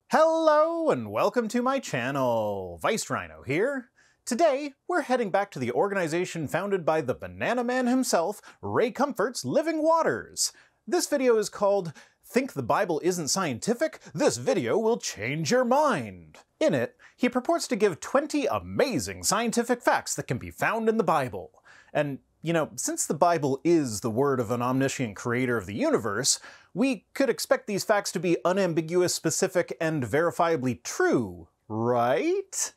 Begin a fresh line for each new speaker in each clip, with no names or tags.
Hello and welcome to my channel. Vice Rhino here. Today, we're heading back to the organization founded by the Banana Man himself, Ray Comfort's Living Waters. This video is called Think the Bible Isn't Scientific? This video will change your mind. In it, he purports to give 20 amazing scientific facts that can be found in the Bible. And you know, since the Bible is the word of an omniscient creator of the universe, we could expect these facts to be unambiguous, specific, and verifiably true, right?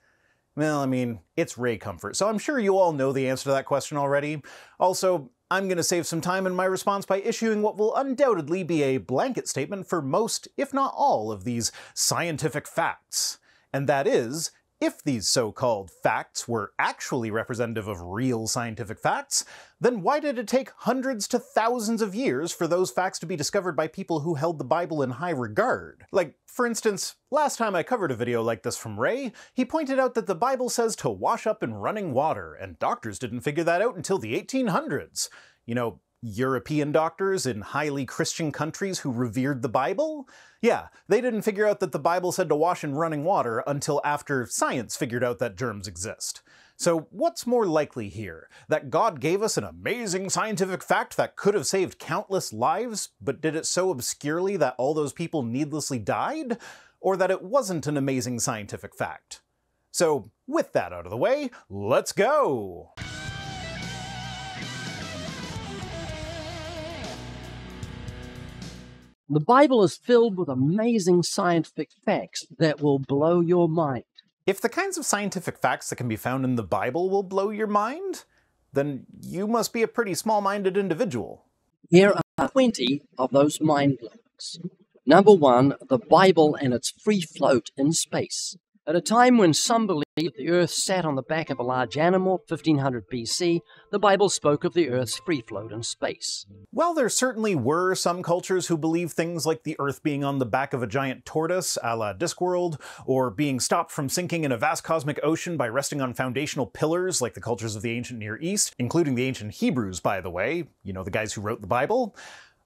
Well, I mean, it's Ray Comfort, so I'm sure you all know the answer to that question already. Also, I'm going to save some time in my response by issuing what will undoubtedly be a blanket statement for most, if not all, of these scientific facts. And that is, if these so-called facts were actually representative of real scientific facts, then why did it take hundreds to thousands of years for those facts to be discovered by people who held the Bible in high regard? Like, for instance, last time I covered a video like this from Ray, he pointed out that the Bible says to wash up in running water, and doctors didn't figure that out until the 1800s. You know, European doctors in highly Christian countries who revered the Bible? Yeah, they didn't figure out that the Bible said to wash in running water until after science figured out that germs exist. So what's more likely here? That God gave us an amazing scientific fact that could have saved countless lives, but did it so obscurely that all those people needlessly died? Or that it wasn't an amazing scientific fact? So, with that out of the way, let's go!
The Bible is filled with amazing scientific facts that will blow your mind.
If the kinds of scientific facts that can be found in the Bible will blow your mind, then you must be a pretty small-minded individual.
Here are 20 of those mind blowers. Number 1, the Bible and its free float in space. At a time when some believed the Earth sat on the back of a large animal, 1500 BC, the Bible spoke of the Earth's free float in space.
While there certainly were some cultures who believed things like the Earth being on the back of a giant tortoise, a la Discworld, or being stopped from sinking in a vast cosmic ocean by resting on foundational pillars like the cultures of the ancient Near East, including the ancient Hebrews, by the way, you know, the guys who wrote the Bible,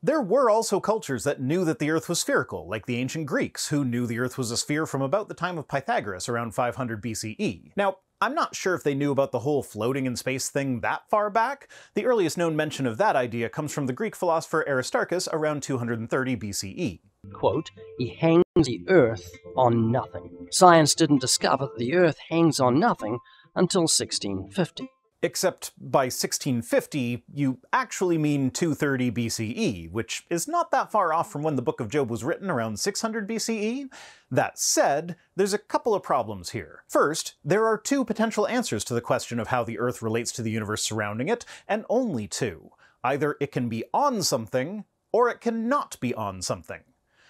there were also cultures that knew that the Earth was spherical, like the ancient Greeks, who knew the Earth was a sphere from about the time of Pythagoras, around 500 BCE. Now, I'm not sure if they knew about the whole floating in space thing that far back. The earliest known mention of that idea comes from the Greek philosopher Aristarchus around 230 BCE.
Quote, he hangs the Earth on nothing. Science didn't discover that the Earth hangs on nothing until 1650.
Except by 1650, you actually mean 230 BCE, which is not that far off from when the Book of Job was written, around 600 BCE. That said, there's a couple of problems here. First, there are two potential answers to the question of how the Earth relates to the universe surrounding it, and only two. Either it can be on something, or it cannot be on something.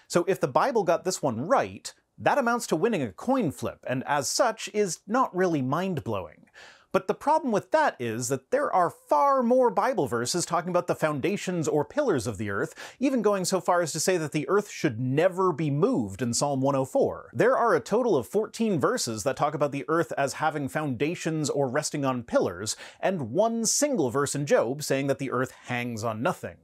So if the Bible got this one right, that amounts to winning a coin flip, and as such is not really mind-blowing. But the problem with that is that there are far more Bible verses talking about the foundations or pillars of the earth, even going so far as to say that the earth should never be moved in Psalm 104. There are a total of 14 verses that talk about the earth as having foundations or resting on pillars, and one single verse in Job saying that the earth hangs on nothing.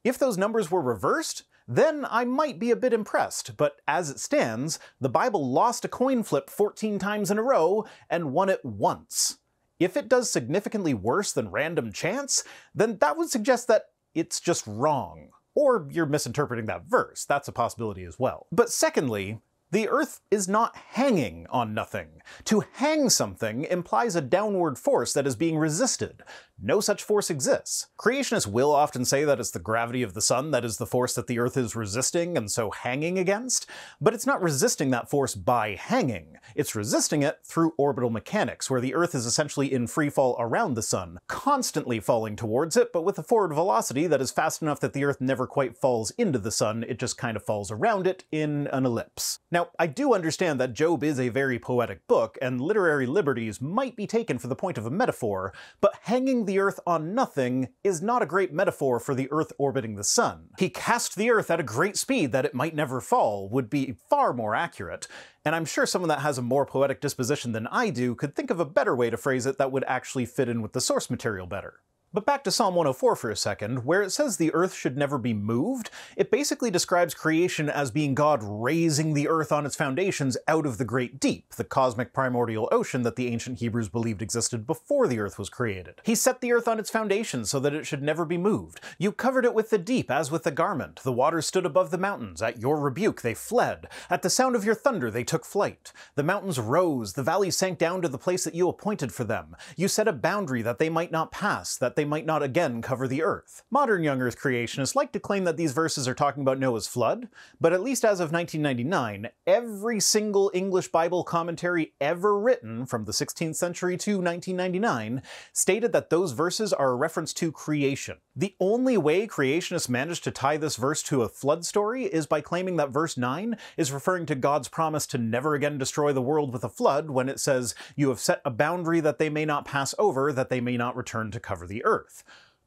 If those numbers were reversed, then I might be a bit impressed, but as it stands, the Bible lost a coin flip 14 times in a row and won it once. If it does significantly worse than random chance, then that would suggest that it's just wrong. Or you're misinterpreting that verse. That's a possibility as well. But secondly, the Earth is not hanging on nothing. To hang something implies a downward force that is being resisted. No such force exists. Creationists will often say that it's the gravity of the sun that is the force that the Earth is resisting and so hanging against, but it's not resisting that force by hanging. It's resisting it through orbital mechanics, where the Earth is essentially in free fall around the sun, constantly falling towards it, but with a forward velocity that is fast enough that the Earth never quite falls into the sun, it just kind of falls around it in an ellipse. Now, I do understand that Job is a very poetic book, and literary liberties might be taken for the point of a metaphor, but hanging the Earth on nothing is not a great metaphor for the Earth orbiting the sun. He cast the Earth at a great speed that it might never fall would be far more accurate, and I'm sure someone that has a more poetic disposition than I do could think of a better way to phrase it that would actually fit in with the source material better. But back to Psalm 104 for a second, where it says the earth should never be moved, it basically describes creation as being God raising the earth on its foundations out of the great deep, the cosmic primordial ocean that the ancient Hebrews believed existed before the earth was created. He set the earth on its foundations so that it should never be moved. You covered it with the deep as with a garment. The waters stood above the mountains. At your rebuke they fled. At the sound of your thunder they took flight. The mountains rose. The valleys sank down to the place that you appointed for them. You set a boundary that they might not pass, that they might not again cover the earth. Modern young earth creationists like to claim that these verses are talking about Noah's flood, but at least as of 1999, every single English Bible commentary ever written from the 16th century to 1999 stated that those verses are a reference to creation. The only way creationists managed to tie this verse to a flood story is by claiming that verse 9 is referring to God's promise to never again destroy the world with a flood when it says, "You have set a boundary that they may not pass over, that they may not return to cover the earth."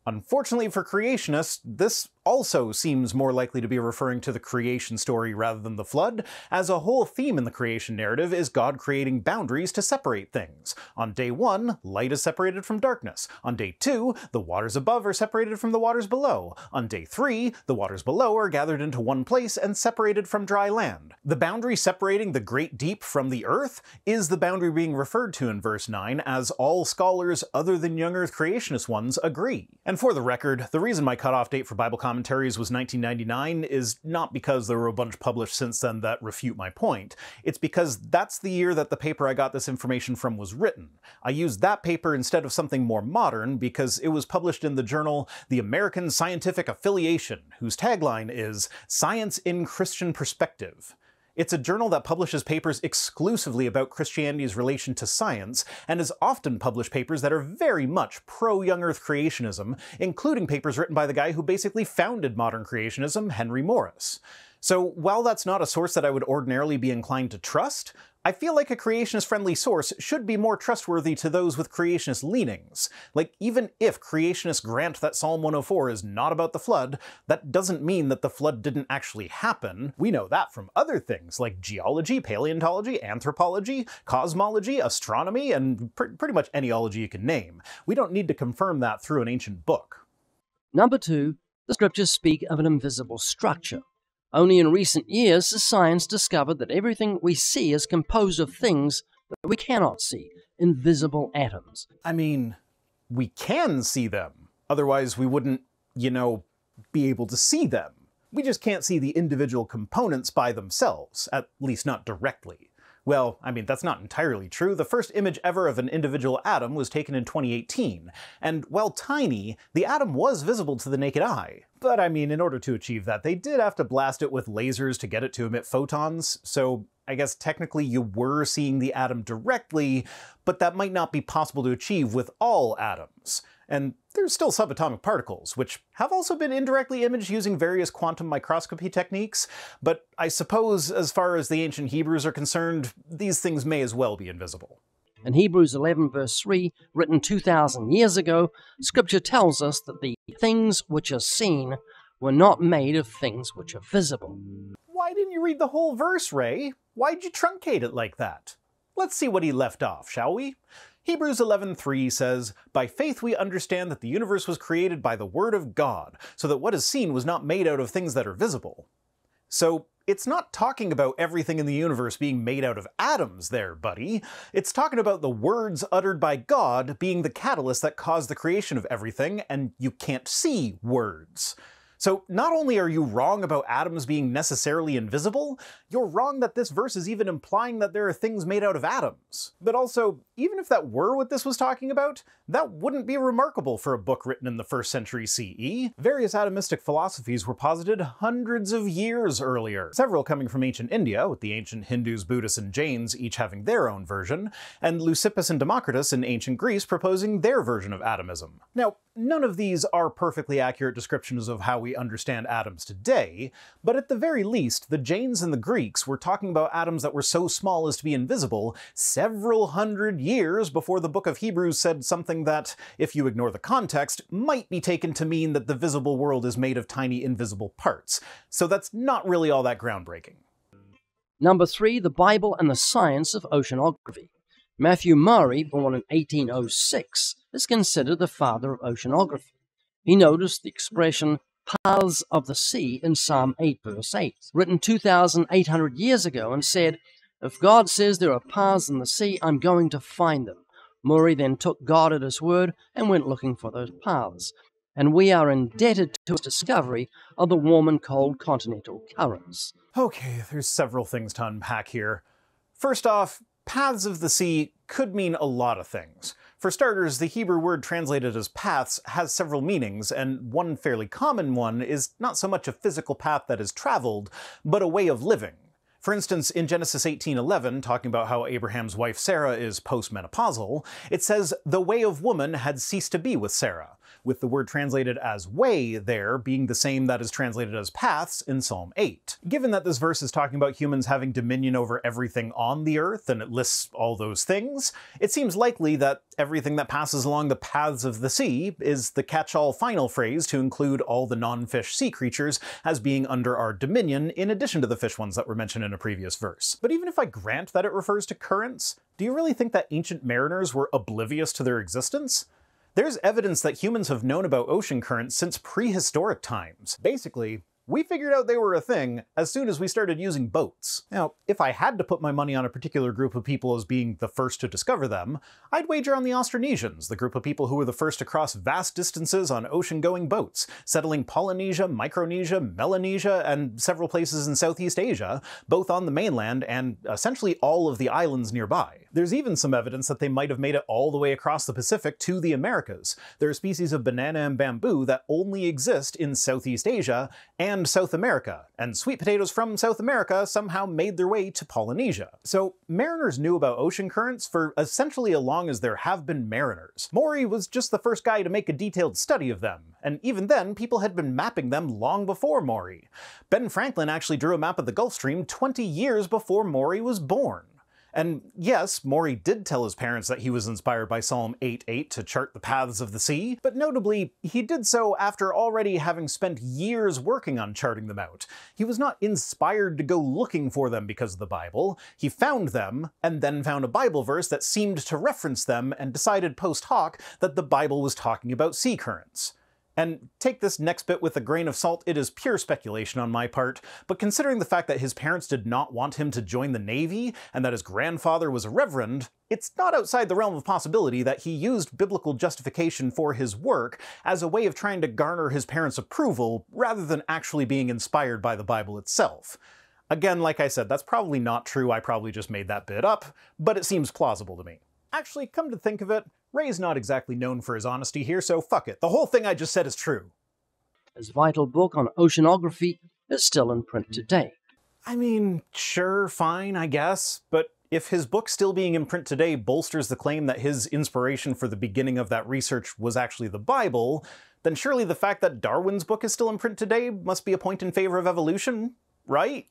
Unfortunately for creationists, this also seems more likely to be referring to the creation story rather than the flood, as a whole theme in the creation narrative is God creating boundaries to separate things. On day 1, light is separated from darkness. On day 2, the waters above are separated from the waters below. On day 3, the waters below are gathered into one place and separated from dry land. The boundary separating the great deep from the earth is the boundary being referred to in verse 9, as all scholars other than young earth creationist ones agree. And for the record, the reason my cutoff date for Bible commentaries was 1999 is not because there were a bunch published since then that refute my point. It's because that's the year that the paper I got this information from was written. I used that paper instead of something more modern because it was published in the journal The American Scientific Affiliation, whose tagline is "Science in Christian Perspective." It's a journal that publishes papers exclusively about Christianity's relation to science, and has often published papers that are very much pro-young earth creationism, including papers written by the guy who basically founded modern creationism, Henry Morris. So while that's not a source that I would ordinarily be inclined to trust, I feel like a creationist-friendly source should be more trustworthy to those with creationist leanings. Like, even if creationists grant that Psalm 104 is not about the flood, that doesn't mean that the flood didn't actually happen. We know that from other things like geology, paleontology, anthropology, cosmology, astronomy, and pretty much any ology you can name. We don't need to confirm that through an ancient book.
Number 2, the scriptures speak of an invisible structure. Only in recent years has science discovered that everything we see is composed of things that we cannot see, invisible atoms.
I mean, we can see them. Otherwise we wouldn't, be able to see them. We just can't see the individual components by themselves, at least not directly. Well, I mean, that's not entirely true. The first image ever of an individual atom was taken in 2018, and while tiny, the atom was visible to the naked eye. But I mean, in order to achieve that, they did have to blast it with lasers to get it to emit photons, so I guess technically you were seeing the atom directly, but that might not be possible to achieve with all atoms. And there's still subatomic particles, which have also been indirectly imaged using various quantum microscopy techniques, but I suppose as far as the ancient Hebrews are concerned, these things may as well be invisible.
In Hebrews 11 verse 3, written 2,000 years ago, Scripture tells us that the things which are seen were not made of things which are visible.
Why didn't you read the whole verse, Ray? Why'd you truncate it like that? Let's see what he left off, shall we? Hebrews 11:3 says, "By faith we understand that the universe was created by the word of God, so that what is seen was not made out of things that are visible." So it's not talking about everything in the universe being made out of atoms there, buddy. It's talking about the words uttered by God being the catalyst that caused the creation of everything, and you can't see words. So not only are you wrong about atoms being necessarily invisible, you're wrong that this verse is even implying that there are things made out of atoms. But also, even if that were what this was talking about, that wouldn't be remarkable for a book written in the 1st century CE. Various atomistic philosophies were posited hundreds of years earlier, several coming from ancient India, with the ancient Hindus, Buddhists, and Jains each having their own version, and Leucippus and Democritus in ancient Greece proposing their version of atomism. Now, none of these are perfectly accurate descriptions of how we understand atoms today, but at the very least, the Jains and the Greeks were talking about atoms that were so small as to be invisible several hundred years before the book of Hebrews said something that, if you ignore the context, might be taken to mean that the visible world is made of tiny invisible parts. So that's not really all that groundbreaking.
Number 3, the Bible and the science of oceanography. Matthew Murray, born in 1806, is considered the father of oceanography. He noticed the expression paths of the sea in Psalm 8 verse 8, written 2,800 years ago, and said, "If God says there are paths in the sea, I'm going to find them." Maury then took God at his word and went looking for those paths. And we are indebted to his discovery of the warm and cold continental currents.
Okay, there's several things to unpack here. First off, paths of the sea could mean a lot of things. For starters, the Hebrew word translated as paths has several meanings, and one fairly common one is not so much a physical path that is traveled, but a way of living. For instance, in Genesis 18:11, talking about how Abraham's wife Sarah is postmenopausal, it says, "The way of woman had ceased to be with Sarah," with the word translated as way there being the same that is translated as paths in Psalm 8. Given that this verse is talking about humans having dominion over everything on the earth, and it lists all those things, it seems likely that everything that passes along the paths of the sea is the catch-all final phrase to include all the non-fish sea creatures as being under our dominion, in addition to the fish ones that were mentioned in a previous verse. But even if I grant that it refers to currents, do you really think that ancient mariners were oblivious to their existence? There's evidence that humans have known about ocean currents since prehistoric times. Basically, we figured out they were a thing as soon as we started using boats. Now, if I had to put my money on a particular group of people as being the first to discover them, I'd wager on the Austronesians, the group of people who were the first to cross vast distances on ocean-going boats, settling Polynesia, Micronesia, Melanesia, and several places in Southeast Asia, both on the mainland and essentially all of the islands nearby. There's even some evidence that they might have made it all the way across the Pacific to the Americas. There are species of banana and bamboo that only exist in Southeast Asia and South America, and sweet potatoes from South America somehow made their way to Polynesia. So mariners knew about ocean currents for essentially as long as there have been mariners. Maury was just the first guy to make a detailed study of them, and even then people had been mapping them long before Maury. Ben Franklin actually drew a map of the Gulf Stream 20 years before Maury was born. And yes, Maury did tell his parents that he was inspired by Psalm 8:8 to chart the paths of the sea, but notably, he did so after already having spent years working on charting them out. He was not inspired to go looking for them because of the Bible. He found them, and then found a Bible verse that seemed to reference them, and decided post hoc that the Bible was talking about sea currents. And take this next bit with a grain of salt, it is pure speculation on my part, but considering the fact that his parents did not want him to join the Navy, and that his grandfather was a reverend, it's not outside the realm of possibility that he used biblical justification for his work as a way of trying to garner his parents' approval, rather than actually being inspired by the Bible itself. Again, like I said, that's probably not true, I probably just made that bit up, but it seems plausible to me. Actually, come to think of it, Ray's not exactly known for his honesty here, so fuck it. The whole thing I just said is true.
His vital book on oceanography is still in print today.
I mean, sure, fine, I guess, but if his book still being in print today bolsters the claim that his inspiration for the beginning of that research was actually the Bible, then surely the fact that Darwin's book is still in print today must be a point in favor of evolution, right?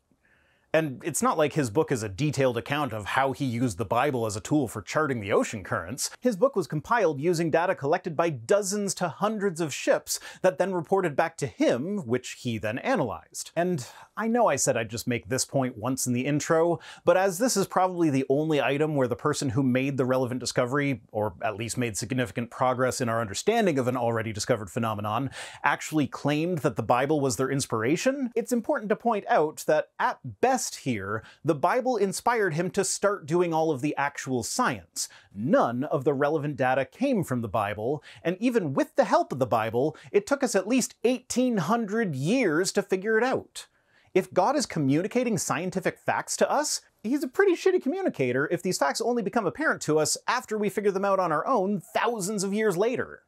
And it's not like his book is a detailed account of how he used the Bible as a tool for charting the ocean currents. His book was compiled using data collected by dozens to hundreds of ships that then reported back to him, which he then analyzed. And I know I said I'd just make this point once in the intro, but as this is probably the only item where the person who made the relevant discovery, or at least made significant progress in our understanding of an already discovered phenomenon, actually claimed that the Bible was their inspiration, it's important to point out that at best here, the Bible inspired him to start doing all of the actual science. None of the relevant data came from the Bible, and even with the help of the Bible, it took us at least 1,800 years to figure it out. If God is communicating scientific facts to us, he's a pretty shitty communicator if these facts only become apparent to us after we figure them out on our own thousands of years later.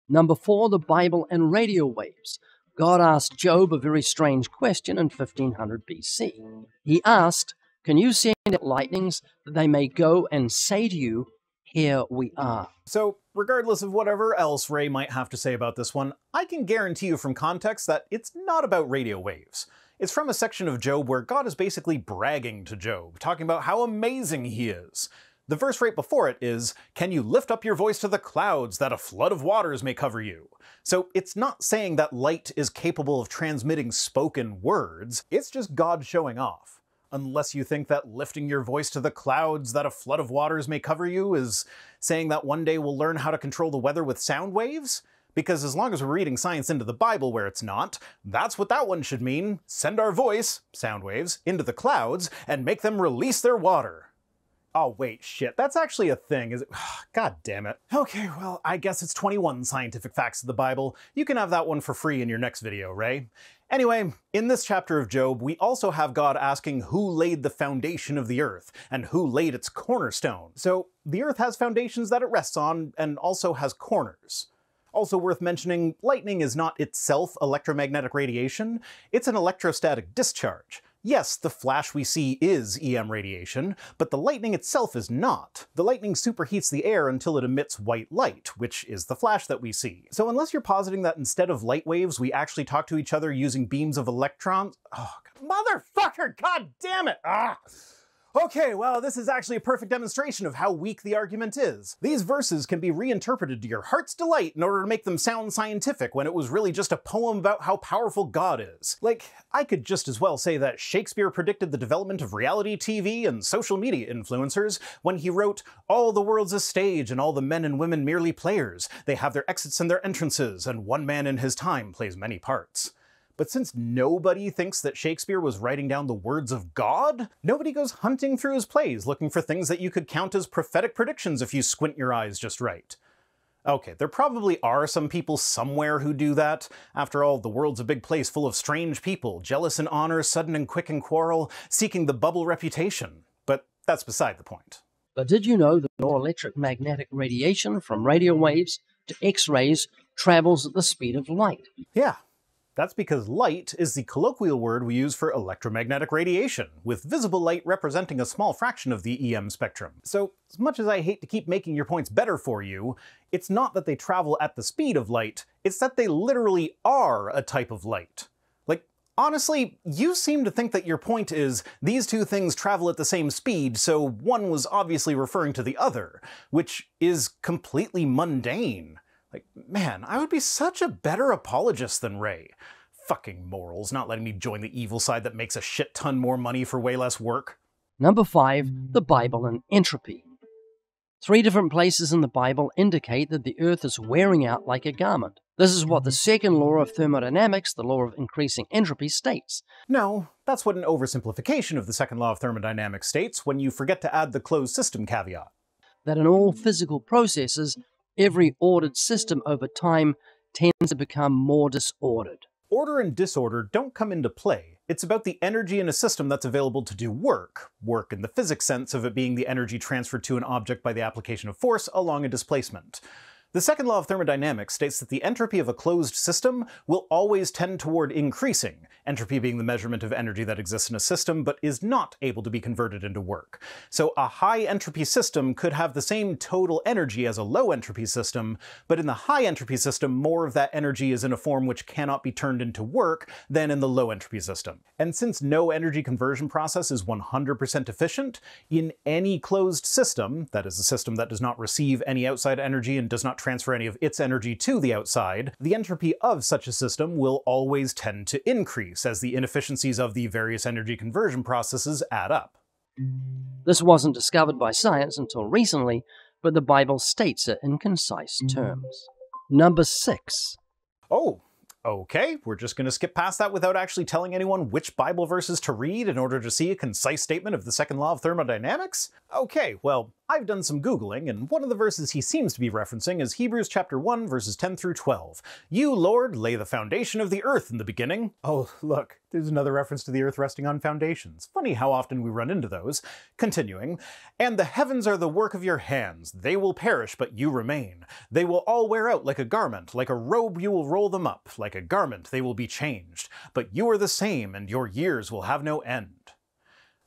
Number 4, the Bible and radio waves. God asked Job a very strange question in 1500 BC. He asked, "Can you send out lightnings that they may go and say to you, 'Here we are'?"
So, regardless of whatever else Ray might have to say about this one, I can guarantee you from context that it's not about radio waves. It's from a section of Job where God is basically bragging to Job, talking about how amazing he is. The verse right before it is, "Can you lift up your voice to the clouds that a flood of waters may cover you?" So it's not saying that light is capable of transmitting spoken words, it's just God showing off. Unless you think that lifting your voice to the clouds that a flood of waters may cover you is saying that one day we'll learn how to control the weather with sound waves? Because as long as we're reading science into the Bible where it's not, that's what that one should mean. Send our voice, sound waves, into the clouds and make them release their water. Oh wait, shit, that's actually a thing, is it? God damn it. Okay, well, I guess it's 21 scientific facts of the Bible. You can have that one for free in your next video, Ray. Anyway, in this chapter of Job, we also have God asking who laid the foundation of the earth, and who laid its cornerstone. So, the earth has foundations that it rests on, and also has corners. Also worth mentioning, lightning is not itself electromagnetic radiation, it's an electrostatic discharge. Yes, the flash we see is EM radiation, but the lightning itself is not. The lightning superheats the air until it emits white light, which is the flash that we see. So unless you're positing that instead of light waves, we actually talk to each other using beams of electrons— oh, motherfucker, god damn it! Okay, well, this is actually a perfect demonstration of how weak the argument is. These verses can be reinterpreted to your heart's delight in order to make them sound scientific when it was really just a poem about how powerful God is. Like, I could just as well say that Shakespeare predicted the development of reality TV and social media influencers when he wrote, "All the world's a stage and all the men and women merely players. They have their exits and their entrances, and one man in his time plays many parts." But since nobody thinks that Shakespeare was writing down the words of God, nobody goes hunting through his plays looking for things that you could count as prophetic predictions if you squint your eyes just right. Okay, there probably are some people somewhere who do that. After all, the world's a big place full of strange people, jealous in honor, sudden and quick in quarrel, seeking the bubble reputation. But that's beside the point.
But did you know that all electromagnetic radiation from radio waves to X-rays travels at the speed of light?
Yeah. That's because light is the colloquial word we use for electromagnetic radiation, with visible light representing a small fraction of the EM spectrum. So, as much as I hate to keep making your points better for you, it's not that they travel at the speed of light, it's that they literally are a type of light. Like, honestly, you seem to think that your point is, these two things travel at the same speed, so one was obviously referring to the other, which is completely mundane. Like, man, I would be such a better apologist than Ray. Fucking morals, not letting me join the evil side that makes a shit ton more money for way less work.
Number 5, the Bible and entropy. 3 different places in the Bible indicate that the earth is wearing out like a garment. This is what the second law of thermodynamics, the law of increasing entropy, states.
No, that's what an oversimplification of the second law of thermodynamics states when you forget to add the closed system caveat.
That in all physical processes, every ordered system over time tends to become more disordered.
Order and disorder don't come into play. It's about the energy in a system that's available to do work. Work in the physics sense of it being the energy transferred to an object by the application of force along a displacement. The second law of thermodynamics states that the entropy of a closed system will always tend toward increasing, entropy being the measurement of energy that exists in a system but is not able to be converted into work. So a high entropy system could have the same total energy as a low entropy system, but in the high entropy system more of that energy is in a form which cannot be turned into work than in the low entropy system. And since no energy conversion process is 100% efficient, in any closed system, that is a system that does not receive any outside energy and does not transfer any of its energy to the outside, the entropy of such a system will always tend to increase as the inefficiencies of the various energy conversion processes add up.
This wasn't discovered by science until recently, but the Bible states it in concise terms. Number 6.
Oh, okay, we're just going to skip past that without actually telling anyone which Bible verses to read in order to see a concise statement of the second law of thermodynamics? Okay, well, I've done some Googling, and one of the verses he seems to be referencing is Hebrews chapter 1, verses 10 through 12. You, Lord, lay the foundation of the earth in the beginning. Oh, look, there's another reference to the earth resting on foundations. Funny how often we run into those. Continuing, and the heavens are the work of your hands. They will perish, but you remain. They will all wear out like a garment. Like a robe you will roll them up. Like a garment they will be changed. But you are the same, and your years will have no end.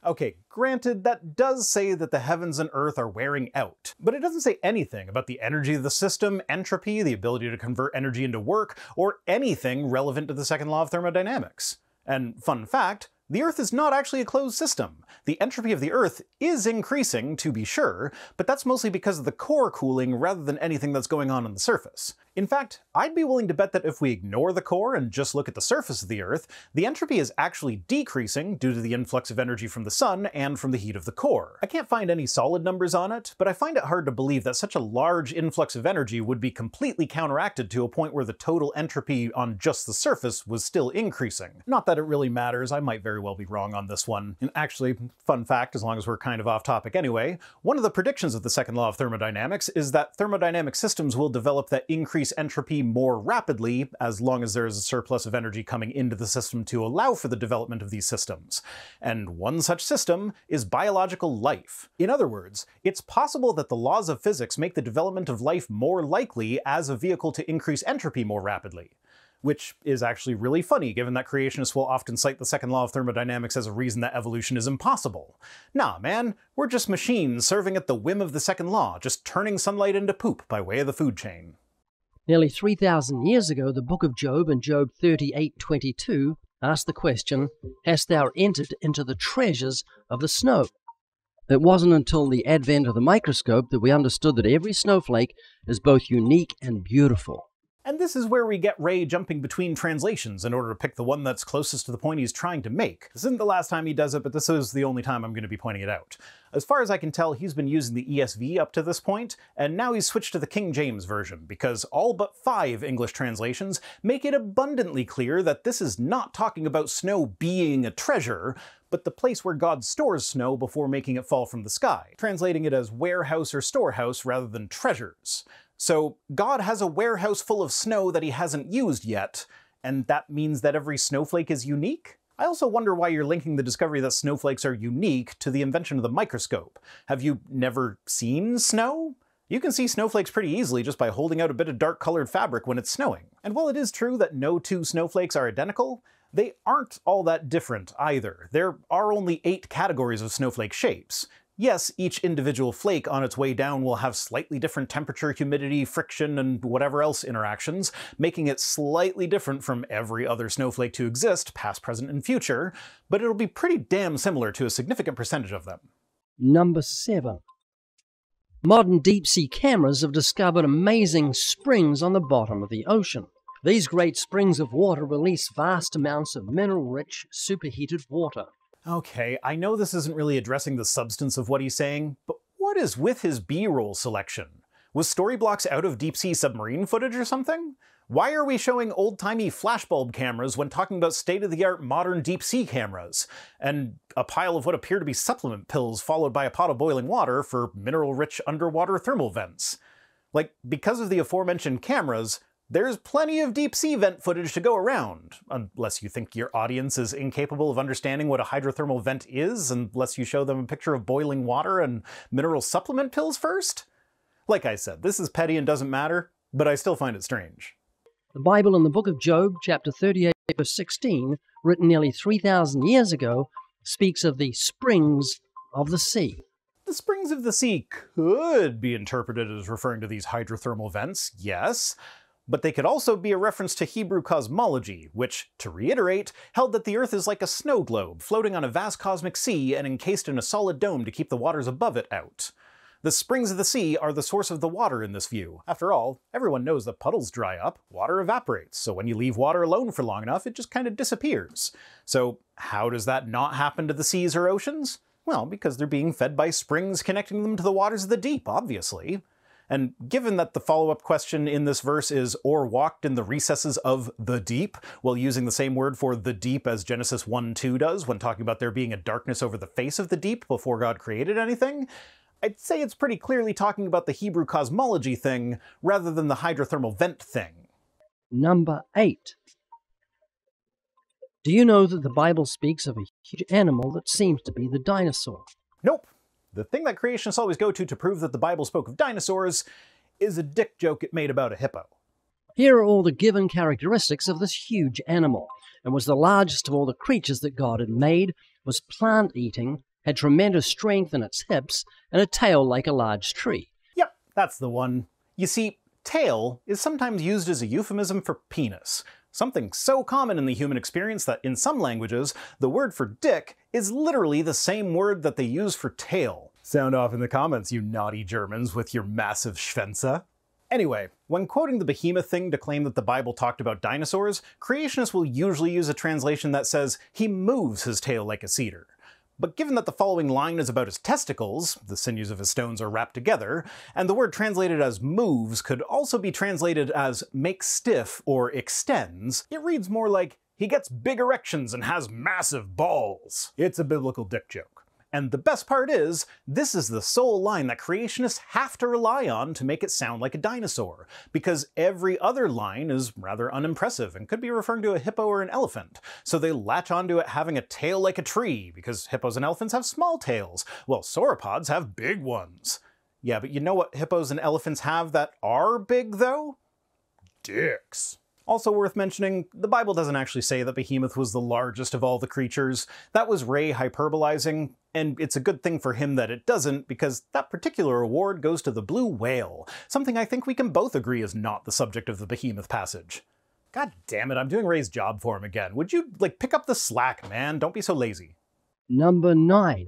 Okay, granted, that does say that the heavens and earth are wearing out, but it doesn't say anything about the energy of the system, entropy, the ability to convert energy into work, or anything relevant to the second law of thermodynamics. And fun fact, the Earth is not actually a closed system. The entropy of the Earth is increasing, to be sure, but that's mostly because of the core cooling rather than anything that's going on the surface. In fact, I'd be willing to bet that if we ignore the core and just look at the surface of the Earth, the entropy is actually decreasing due to the influx of energy from the sun and from the heat of the core. I can't find any solid numbers on it, but I find it hard to believe that such a large influx of energy would be completely counteracted to a point where the total entropy on just the surface was still increasing. Not that it really matters, I might very well be wrong on this one. And actually, fun fact, as long as we're kind of off topic anyway, one of the predictions of the second law of thermodynamics is that thermodynamic systems will develop that increase entropy more rapidly as long as there is a surplus of energy coming into the system to allow for the development of these systems. And one such system is biological life. In other words, it's possible that the laws of physics make the development of life more likely as a vehicle to increase entropy more rapidly. Which is actually really funny, given that creationists will often cite the second law of thermodynamics as a reason that evolution is impossible. Nah, man, we're just machines serving at the whim of the second law, just turning sunlight into poop by way of the food chain.
Nearly 3,000 years ago, the book of Job in Job 38:22 asked the question, "Hast thou entered into the treasures of the snow?" It wasn't until the advent of the microscope that we understood that every snowflake is both unique and beautiful.
And this is where we get Ray jumping between translations in order to pick the one that's closest to the point he's trying to make. This isn't the last time he does it, but this is the only time I'm going to be pointing it out. As far as I can tell, he's been using the ESV up to this point, and now he's switched to the King James Version, because all but 5 English translations make it abundantly clear that this is not talking about snow being a treasure, but the place where God stores snow before making it fall from the sky, translating it as warehouse or storehouse rather than treasures. So God has a warehouse full of snow that he hasn't used yet, and that means that every snowflake is unique? I also wonder why you're linking the discovery that snowflakes are unique to the invention of the microscope. Have you never seen snow? You can see snowflakes pretty easily just by holding out a bit of dark-colored fabric when it's snowing. And while it is true that no 2 snowflakes are identical, they aren't all that different either. There are only 8 categories of snowflake shapes. Yes, each individual flake on its way down will have slightly different temperature, humidity, friction, and whatever else interactions, making it slightly different from every other snowflake to exist, past, present, and future, but it'll be pretty damn similar to a significant percentage of them.
Number 7. Modern deep-sea cameras have discovered amazing springs on the bottom of the ocean. These great springs of water release vast amounts of mineral-rich, superheated water.
Okay, I know this isn't really addressing the substance of what he's saying, but what is with his B-roll selection? Was Storyblocks out of deep-sea submarine footage or something? Why are we showing old-timey flashbulb cameras when talking about state-of-the-art modern deep-sea cameras? And a pile of what appear to be supplement pills followed by a pot of boiling water for mineral-rich underwater thermal vents. Like, because of the aforementioned cameras, there's plenty of deep-sea vent footage to go around, unless you think your audience is incapable of understanding what a hydrothermal vent is, unless you show them a picture of boiling water and mineral supplement pills first? Like I said, this is petty and doesn't matter, but I still find it strange.
The Bible in the book of Job, chapter 38, verse 16, written nearly 3,000 years ago, speaks of the springs of the sea.
The springs of the sea could be interpreted as referring to these hydrothermal vents, yes, but they could also be a reference to Hebrew cosmology, which, to reiterate, held that the Earth is like a snow globe floating on a vast cosmic sea and encased in a solid dome to keep the waters above it out. The springs of the sea are the source of the water in this view. After all, everyone knows that puddles dry up, water evaporates, so when you leave water alone for long enough, it just kind of disappears. So how does that not happen to the seas or oceans? Well, because they're being fed by springs connecting them to the waters of the deep, obviously. And given that the follow-up question in this verse is, or walked in the recesses of the deep, while using the same word for the deep as Genesis 1:2 does when talking about there being a darkness over the face of the deep before God created anything, I'd say it's pretty clearly talking about the Hebrew cosmology thing rather than the hydrothermal vent thing.
Number 8. Do you know that the Bible speaks of a huge animal that seems to be the dinosaur?
Nope. The thing that creationists always go to prove that the Bible spoke of dinosaurs is a dick joke it made about a hippo.
Here are all the given characteristics of this huge animal. It was the largest of all the creatures that God had made, was plant-eating, had tremendous strength in its hips, and a tail like a large tree.
Yep, that's the one. You see, tail is sometimes used as a euphemism for penis. Something so common in the human experience that in some languages, the word for dick is literally the same word that they use for tail. Sound off in the comments, you naughty Germans with your massive Schwänze. Anyway, when quoting the behemoth thing to claim that the Bible talked about dinosaurs, creationists will usually use a translation that says, "he moves his tail like a cedar." But given that the following line is about his testicles, the sinews of his stones are wrapped together, and the word translated as moves could also be translated as makes stiff or extends, it reads more like, he gets big erections and has massive balls. It's a biblical dick joke. And the best part is, this is the sole line that creationists have to rely on to make it sound like a dinosaur, because every other line is rather unimpressive and could be referring to a hippo or an elephant. So they latch onto it having a tail like a tree, because hippos and elephants have small tails, while sauropods have big ones. Yeah, but you know what hippos and elephants have that are big, though? Dicks. Also worth mentioning, the Bible doesn't actually say that Behemoth was the largest of all the creatures. That was Ray hyperbolizing, and it's a good thing for him that it doesn't, because that particular award goes to the blue whale, something I think we can both agree is not the subject of the Behemoth passage. God damn it, I'm doing Ray's job for him again. Would you, pick up the slack, man? Don't be so lazy.
Number 9.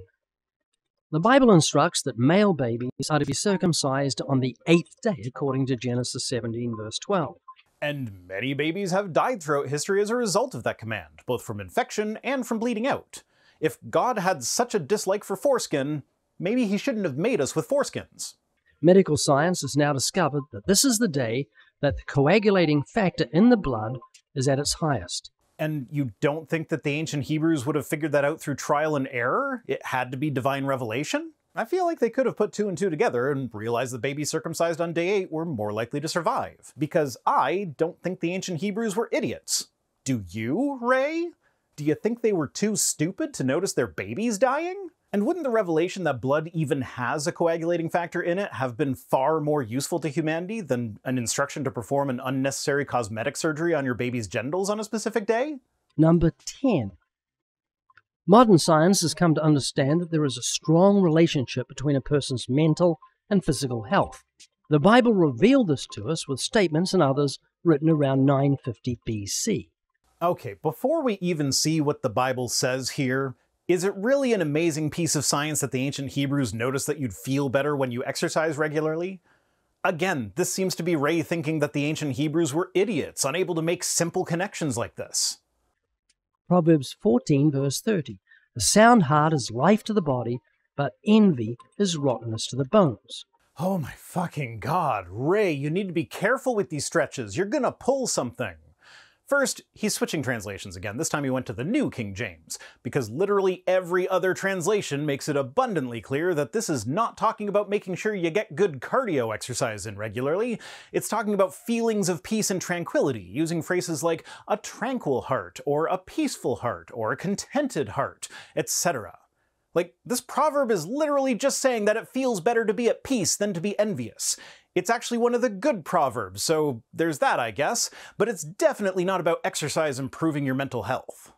The Bible instructs that male babies are to be circumcised on the 8th day, according to Genesis 17, verse 12.
And many babies have died throughout history as a result of that command, both from infection and from bleeding out. If God had such a dislike for foreskin, maybe he shouldn't have made us with foreskins.
Medical science has now discovered that this is the day that the coagulating factor in the blood is at its highest.
And you don't think that the ancient Hebrews would have figured that out through trial and error? It had to be divine revelation? I feel like they could have put 2 and 2 together and realized that babies circumcised on day 8 were more likely to survive. Because I don't think the ancient Hebrews were idiots. Do you, Ray? Do you think they were too stupid to notice their babies dying? And wouldn't the revelation that blood even has a coagulating factor in it have been far more useful to humanity than an instruction to perform an unnecessary cosmetic surgery on your baby's genitals on a specific day?
Number 10. Modern science has come to understand that there is a strong relationship between a person's mental and physical health. The Bible revealed this to us with statements and others written around 950 BC.
Okay, before we even see what the Bible says here, is it really an amazing piece of science that the ancient Hebrews noticed that you'd feel better when you exercise regularly? Again, this seems to be Ray thinking that the ancient Hebrews were idiots, unable to make simple connections like this.
Proverbs 14, verse 30. A sound heart is life to the body, but envy is rottenness to the bones.
Oh my fucking god, Ray, you need to be careful with these stretches. You're gonna pull something. First, he's switching translations again. This time he went to the New King James, because literally every other translation makes it abundantly clear that this is not talking about making sure you get good cardio exercise in regularly. It's talking about feelings of peace and tranquility, using phrases like a tranquil heart, or a peaceful heart, or a contented heart, etc. This proverb is literally just saying that it feels better to be at peace than to be envious. It's actually one of the good proverbs, so there's that, I guess, but it's definitely not about exercise improving your mental health.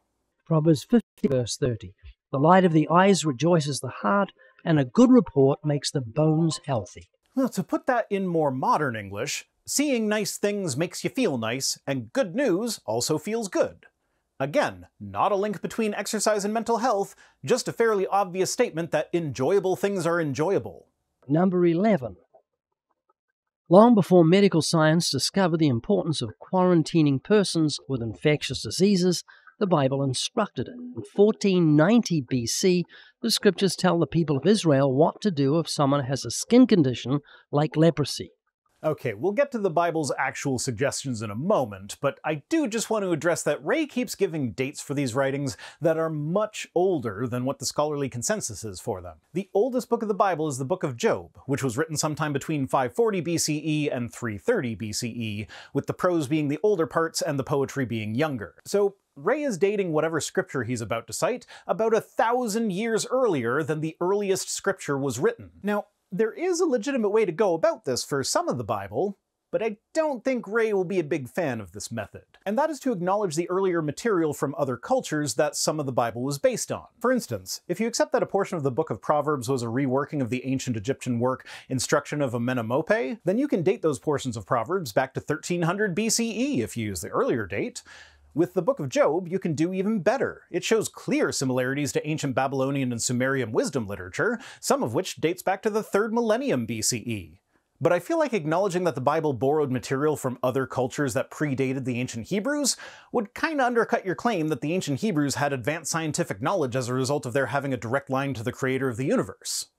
Proverbs 50, verse 30. The light of the eyes rejoices the heart, and a good report makes the bones healthy.
Well, to put that in more modern English, seeing nice things makes you feel nice, and good news also feels good. Again, not a link between exercise and mental health, just a fairly obvious statement that enjoyable things are enjoyable.
Number 11. Long before medical science discovered the importance of quarantining persons with infectious diseases, the Bible instructed it. In 1490 BC, the scriptures tell the people of Israel what to do if someone has a skin condition like leprosy.
Okay, we'll get to the Bible's actual suggestions in a moment, but I do just want to address that Ray keeps giving dates for these writings that are much older than what the scholarly consensus is for them. The oldest book of the Bible is the book of Job, which was written sometime between 540 BCE and 330 BCE, with the prose being the older parts and the poetry being younger. So Ray is dating whatever scripture he's about to cite about 1,000 years earlier than the earliest scripture was written. Now, there is a legitimate way to go about this for some of the Bible, but I don't think Ray will be a big fan of this method. And that is to acknowledge the earlier material from other cultures that some of the Bible was based on. For instance, if you accept that a portion of the book of Proverbs was a reworking of the ancient Egyptian work Instruction of Amenemope, then you can date those portions of Proverbs back to 1300 BCE if you use the earlier date. With the Book of Job, you can do even better. It shows clear similarities to ancient Babylonian and Sumerian wisdom literature, some of which dates back to the 3rd millennium BCE. But I feel like acknowledging that the Bible borrowed material from other cultures that predated the ancient Hebrews would kinda undercut your claim that the ancient Hebrews had advanced scientific knowledge as a result of their having a direct line to the creator of the universe.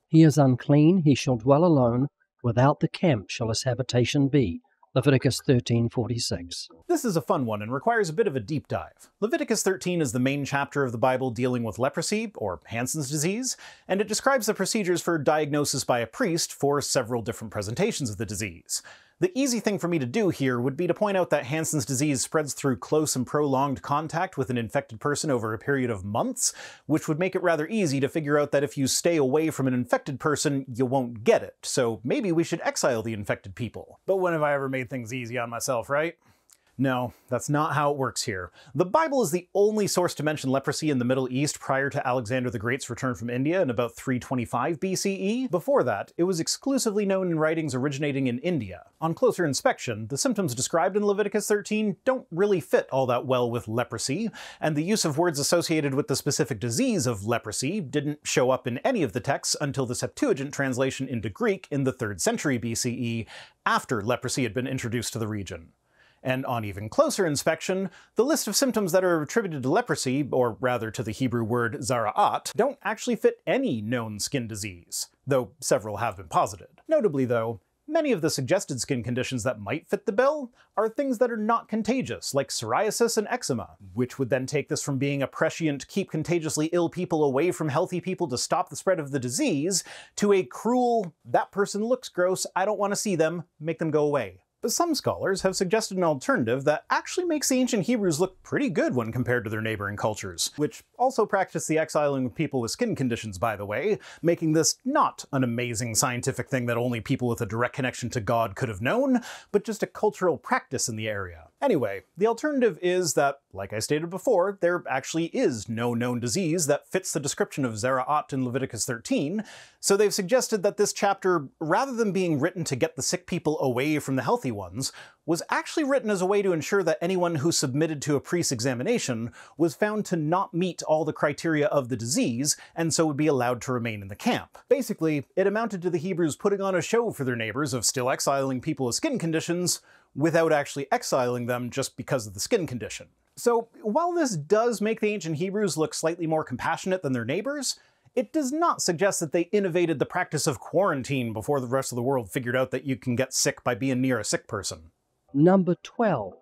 He is unclean, he shall dwell alone, without the camp shall his habitation be. Leviticus 13:46.
This is a fun one and requires a bit of a deep dive. Leviticus 13 is the main chapter of the Bible dealing with leprosy, or Hansen's disease, and it describes the procedures for diagnosis by a priest for several different presentations of the disease. The easy thing for me to do here would be to point out that Hansen's disease spreads through close and prolonged contact with an infected person over a period of months, which would make it rather easy to figure out that if you stay away from an infected person, you won't get it, so maybe we should exile the infected people. But when have I ever made things easy on myself, right? No, that's not how it works here. The Bible is the only source to mention leprosy in the Middle East prior to Alexander the Great's return from India in about 325 BCE. Before that, it was exclusively known in writings originating in India. On closer inspection, the symptoms described in Leviticus 13 don't really fit all that well with leprosy, and the use of words associated with the specific disease of leprosy didn't show up in any of the texts until the Septuagint translation into Greek in the 3rd century BCE, after leprosy had been introduced to the region. And on even closer inspection, the list of symptoms that are attributed to leprosy, or rather to the Hebrew word zara'at, don't actually fit any known skin disease, though several have been posited. Notably though, many of the suggested skin conditions that might fit the bill are things that are not contagious, like psoriasis and eczema, which would then take this from being a prescient keep contagiously ill people away from healthy people to stop the spread of the disease, to a cruel, that person looks gross, I don't want to see them, make them go away. But some scholars have suggested an alternative that actually makes the ancient Hebrews look pretty good when compared to their neighboring cultures, which also practiced the exiling of people with skin conditions, by the way, making this not an amazing scientific thing that only people with a direct connection to God could have known, but just a cultural practice in the area. Anyway, the alternative is that, like I stated before, there actually is no known disease that fits the description of Zara'at in Leviticus 13, so they've suggested that this chapter, rather than being written to get the sick people away from the healthy ones, was actually written as a way to ensure that anyone who submitted to a priest's examination was found to not meet all the criteria of the disease, and so would be allowed to remain in the camp. Basically, it amounted to the Hebrews putting on a show for their neighbors of still exiling people with skin conditions, without actually exiling them just because of the skin condition. So, while this does make the ancient Hebrews look slightly more compassionate than their neighbors, it does not suggest that they innovated the practice of quarantine before the rest of the world figured out that you can get sick by being near a sick person.
Number 12.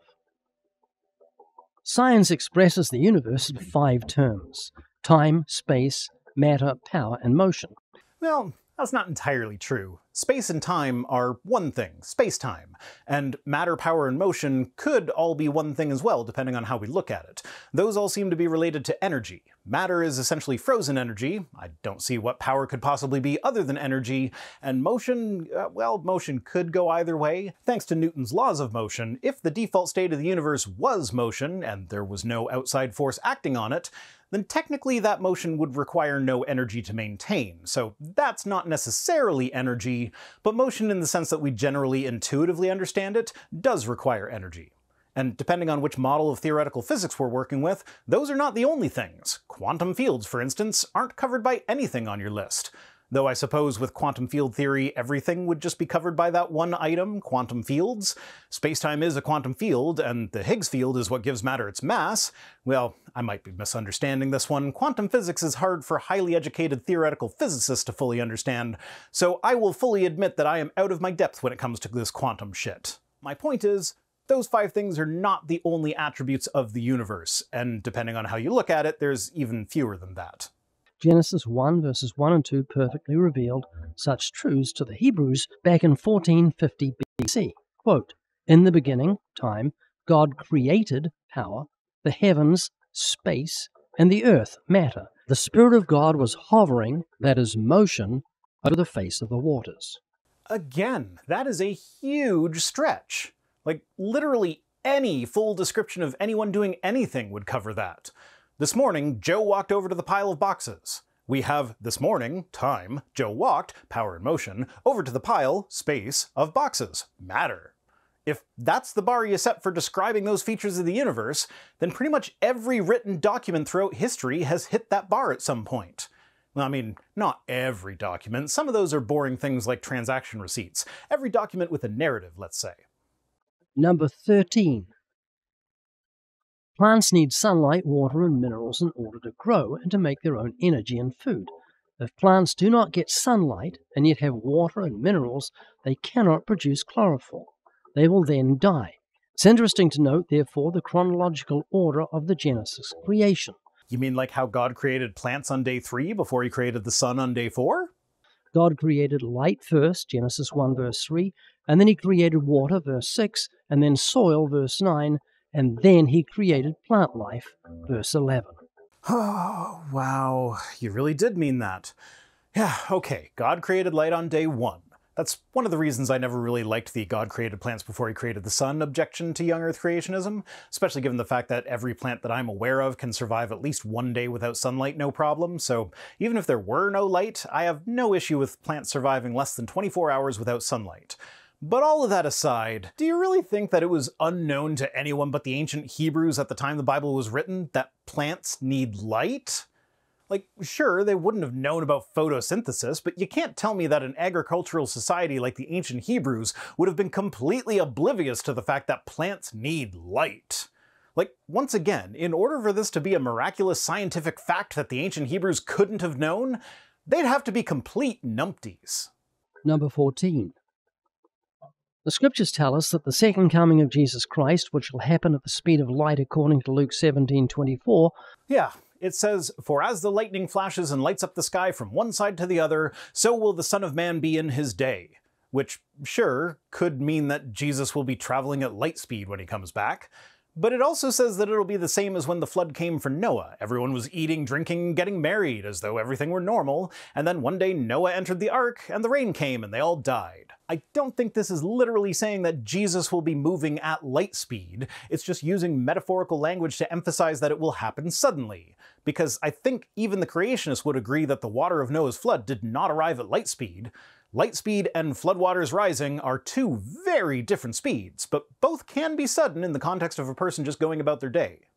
Science expresses the universe in 5 terms: time, space, matter, power, and motion.
Well, that's not entirely true. Space and time are one thing, space-time, and matter, power, and motion could all be one thing as well, depending on how we look at it. Those all seem to be related to energy. Matter is essentially frozen energy. I don't see what power could possibly be other than energy, and motion, well, motion could go either way. Thanks to Newton's laws of motion, if the default state of the universe was motion, and there was no outside force acting on it, then technically that motion would require no energy to maintain. So that's not necessarily energy, but motion in the sense that we generally intuitively understand it does require energy. And depending on which model of theoretical physics we're working with, those are not the only things. Quantum fields, for instance, aren't covered by anything on your list. Though I suppose with quantum field theory, everything would just be covered by that one item, quantum fields. Spacetime is a quantum field, and the Higgs field is what gives matter its mass. Well, I might be misunderstanding this one. Quantum physics is hard for highly educated theoretical physicists to fully understand, so I will fully admit that I am out of my depth when it comes to this quantum shit. My point is, those 5 things are not the only attributes of the universe, and depending on how you look at it, there's even fewer than that.
Genesis 1 verses 1 and 2 perfectly revealed such truths to the Hebrews back in 1450 BC. Quote, "In the beginning, time, God created, power, the heavens, space, and the earth, matter. The Spirit of God was hovering, that is motion, over the face of the waters."
Again, that is a huge stretch. Like, literally any full description of anyone doing anything would cover that. This morning, Joe walked over to the pile of boxes. We have this morning, time, Joe walked, power and motion, over to the pile, space, of boxes, matter. If that's the bar you set for describing those features of the universe, then pretty much every written document throughout history has hit that bar at some point. I mean, not every document. Some of those are boring things like transaction receipts. Every document with a narrative, let's say.
Number 13. Plants need sunlight, water, and minerals in order to grow and to make their own energy and food. If plants do not get sunlight and yet have water and minerals, they cannot produce chlorophyll. They will then die. It's interesting to note, therefore, the chronological order of the Genesis creation.
You mean like how God created plants on day 3 before he created the sun on day 4?
God created light first, Genesis 1 verse 3, and then he created water, verse 6, and then soil, verse 9, and then he created plant life, verse 11.
Oh, wow. You really did mean that. Yeah, okay. God created light on day 1. That's one of the reasons I never really liked the God created plants before he created the sun objection to young Earth creationism, especially given the fact that every plant that I'm aware of can survive at least one day without sunlight no problem, so even if there were no light, I have no issue with plants surviving less than 24 hours without sunlight. But all of that aside, do you really think that it was unknown to anyone but the ancient Hebrews at the time the Bible was written that plants need light? Like, sure, they wouldn't have known about photosynthesis, but you can't tell me that an agricultural society like the ancient Hebrews would have been completely oblivious to the fact that plants need light. Like, once again, in order for this to be a miraculous scientific fact that the ancient Hebrews couldn't have known, they'd have to be complete numpties.
Number 14. The scriptures tell us that the second coming of Jesus Christ, which will happen at the speed of light according to Luke 17:24.
Yeah. It says, "For as the lightning flashes and lights up the sky from one side to the other, so will the Son of Man be in his day." Which, sure, could mean that Jesus will be traveling at light speed when he comes back. But it also says that it'll be the same as when the flood came for Noah. Everyone was eating, drinking, getting married, as though everything were normal, and then one day Noah entered the ark, and the rain came, and they all died. I don't think this is literally saying that Jesus will be moving at light speed. It's just using metaphorical language to emphasize that it will happen suddenly. Because I think even the creationists would agree that the water of Noah's flood did not arrive at light speed. Light speed and floodwaters rising are two very different speeds, but both can be sudden in the context of a person just going about their day.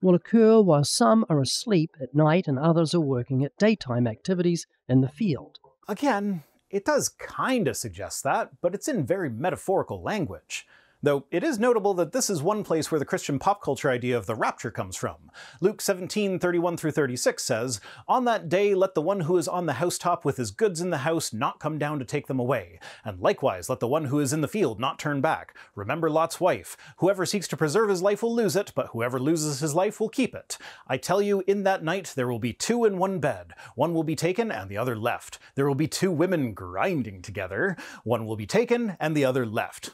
Will occur while some are asleep at night and others are working at daytime activities in the field.
Again, it does kinda suggest that, but it's in very metaphorical language. Though it is notable that this is one place where the Christian pop culture idea of the rapture comes from. Luke 17:31-36 says, "On that day let the one who is on the housetop with his goods in the house not come down to take them away. And likewise let the one who is in the field not turn back. Remember Lot's wife. Whoever seeks to preserve his life will lose it, but whoever loses his life will keep it. I tell you, in that night there will be 2 in one bed. One will be taken and the other left. There will be 2 women grinding together. One will be taken and the other left."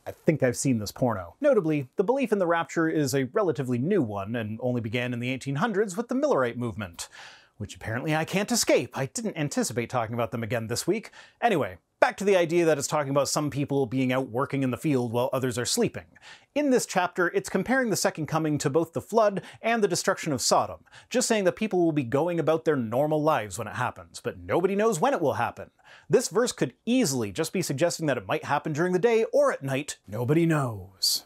I think I've seen this porno. Notably, the belief in the rapture is a relatively new one and only began in the 1800s with the Millerite movement, which apparently I can't escape. I didn't anticipate talking about them again this week. Anyway, back to the idea that it's talking about some people being out working in the field while others are sleeping. In this chapter, it's comparing the second coming to both the flood and the destruction of Sodom, just saying that people will be going about their normal lives when it happens, but nobody knows when it will happen. This verse could easily just be suggesting that it might happen during the day or at night. Nobody knows.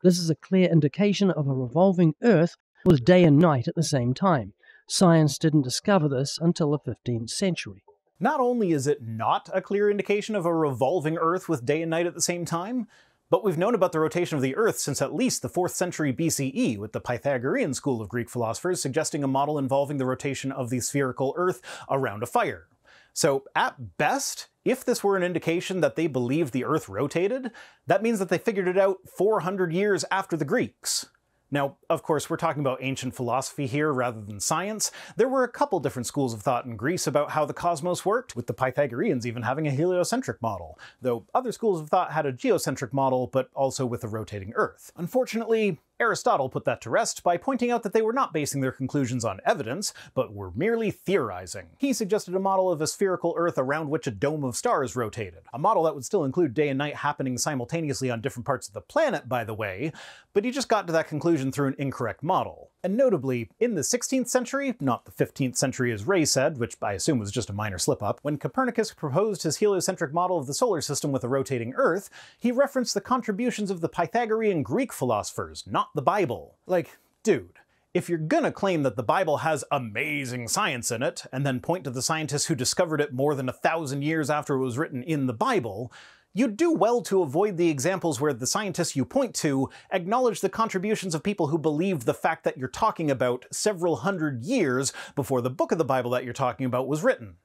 This is a clear indication of a revolving Earth with day and night at the same time. Science didn't discover this until the 15th century.
Not only is it not a clear indication of a revolving Earth with day and night at the same time, but we've known about the rotation of the Earth since at least the 4th century BCE, with the Pythagorean school of Greek philosophers suggesting a model involving the rotation of the spherical Earth around a fire. So, at best, if this were an indication that they believed the Earth rotated, that means that they figured it out 400 years after the Greeks. Now, of course, we're talking about ancient philosophy here rather than science. There were a couple different schools of thought in Greece about how the cosmos worked, with the Pythagoreans even having a heliocentric model, though other schools of thought had a geocentric model, but also with a rotating Earth. Unfortunately, Aristotle put that to rest by pointing out that they were not basing their conclusions on evidence, but were merely theorizing. He suggested a model of a spherical Earth around which a dome of stars rotated, a model that would still include day and night happening simultaneously on different parts of the planet, by the way, but he just got to that conclusion through an incorrect model. And notably, in the 16th century, not the 15th century as Ray said, which I assume was just a minor slip-up, when Copernicus proposed his heliocentric model of the solar system with a rotating Earth, he referenced the contributions of the Pythagorean Greek philosophers, not the Bible. Like, dude, If you're gonna claim that the Bible has amazing science in it, and then point to the scientists who discovered it more than 1,000 years after it was written in the Bible, you'd do well to avoid the examples where the scientists you point to acknowledge the contributions of people who believed the fact that you're talking about several hundred years before the book of the Bible that you're talking about was written.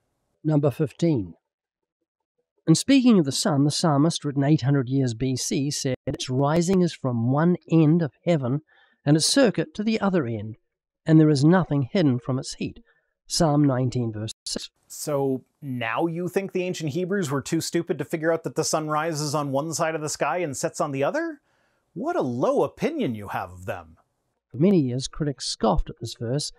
Number 15. And speaking of the sun, the psalmist, written 800 years BC, said, "Its rising is from one end of heaven, and its circuit to the other end, and there is nothing hidden from its heat." Psalm 19, verse 6.
So now you think the ancient Hebrews were too stupid to figure out that the sun rises on one side of the sky and sets on the other? What a low opinion you have of them.
For many years, critics scoffed at this verse,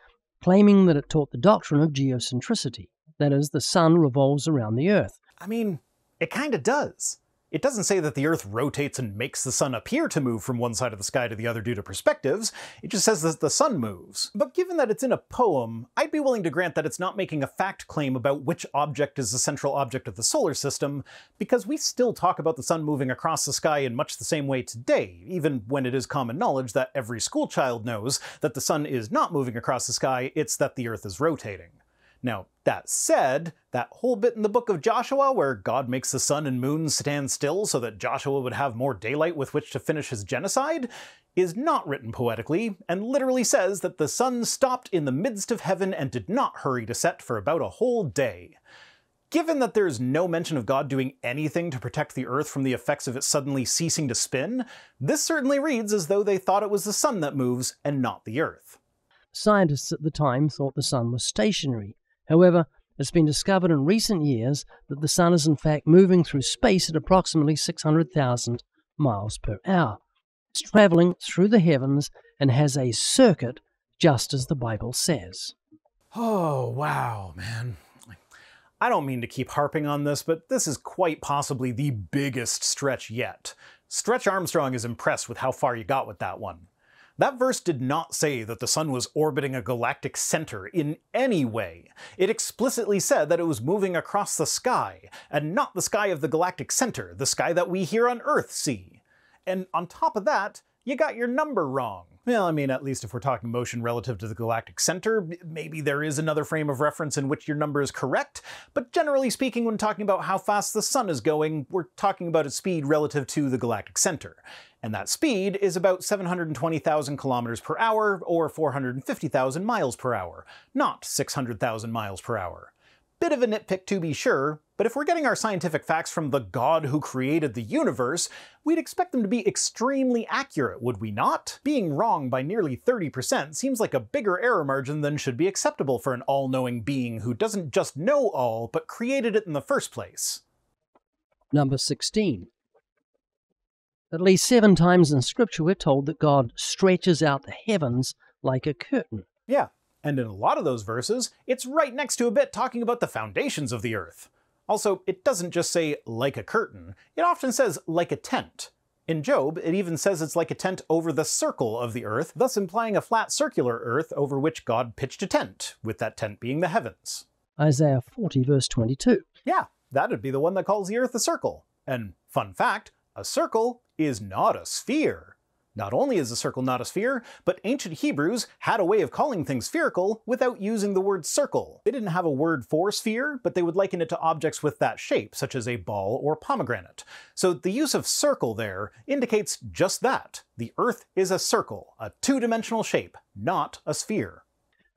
claiming that it taught the doctrine of geocentricity, that is, the sun revolves around the earth.
I mean, it kinda does. It doesn't say that the Earth rotates and makes the sun appear to move from one side of the sky to the other due to perspectives, it just says that the sun moves. But given that it's in a poem, I'd be willing to grant that it's not making a fact claim about which object is the central object of the solar system, because we still talk about the sun moving across the sky in much the same way today, even when it is common knowledge that every schoolchild knows that the sun is not moving across the sky, it's that the Earth is rotating. Now, that said, that whole bit in the book of Joshua where God makes the sun and moon stand still so that Joshua would have more daylight with which to finish his genocide is not written poetically, and literally says that the sun stopped in the midst of heaven and did not hurry to set for about a whole day. Given that there's no mention of God doing anything to protect the Earth from the effects of it suddenly ceasing to spin, this certainly reads as though they thought it was the sun that moves and not the Earth.
Scientists at the time thought the sun was stationary. However, it's been discovered in recent years that the sun is in fact moving through space at approximately 600,000 miles per hour. It's traveling through the heavens and has a circuit, just as the Bible says.
Oh, wow, man. I don't mean to keep harping on this, but this is quite possibly the biggest stretch yet. Stretch Armstrong is impressed with how far you got with that one. That verse did not say that the sun was orbiting a galactic center in any way. It explicitly said that it was moving across the sky, and not the sky of the galactic center, the sky that we here on Earth see. And on top of that, you got your number wrong. Well, I mean, at least if we're talking motion relative to the galactic center, maybe there is another frame of reference in which your number is correct, but generally speaking, when talking about how fast the sun is going, we're talking about its speed relative to the galactic center. And that speed is about 720,000 kilometers per hour, or 450,000 miles per hour, not 600,000 miles per hour. Bit of a nitpick to be sure, but if we're getting our scientific facts from the God who created the universe, we'd expect them to be extremely accurate, would we not? Being wrong by nearly 30% seems like a bigger error margin than should be acceptable for an all-knowing being who doesn't just know all, but created it in the first place.
Number 16. At least 7 times in Scripture we're told that God stretches out the heavens like a curtain.
Yeah, and in a lot of those verses, it's right next to a bit talking about the foundations of the earth. Also, it doesn't just say like a curtain, it often says like a tent. In Job, it even says it's like a tent over the circle of the earth, thus implying a flat circular earth over which God pitched a tent, with that tent being the heavens.
Isaiah 40 verse 22.
Yeah, that'd be the one that calls the earth a circle. And fun fact, a circle is not a sphere. Not only is a circle not a sphere, but ancient Hebrews had a way of calling things spherical without using the word circle. They didn't have a word for sphere, but they would liken it to objects with that shape, such as a ball or pomegranate. So the use of circle there indicates just that. The Earth is a circle, a two-dimensional shape, not a sphere.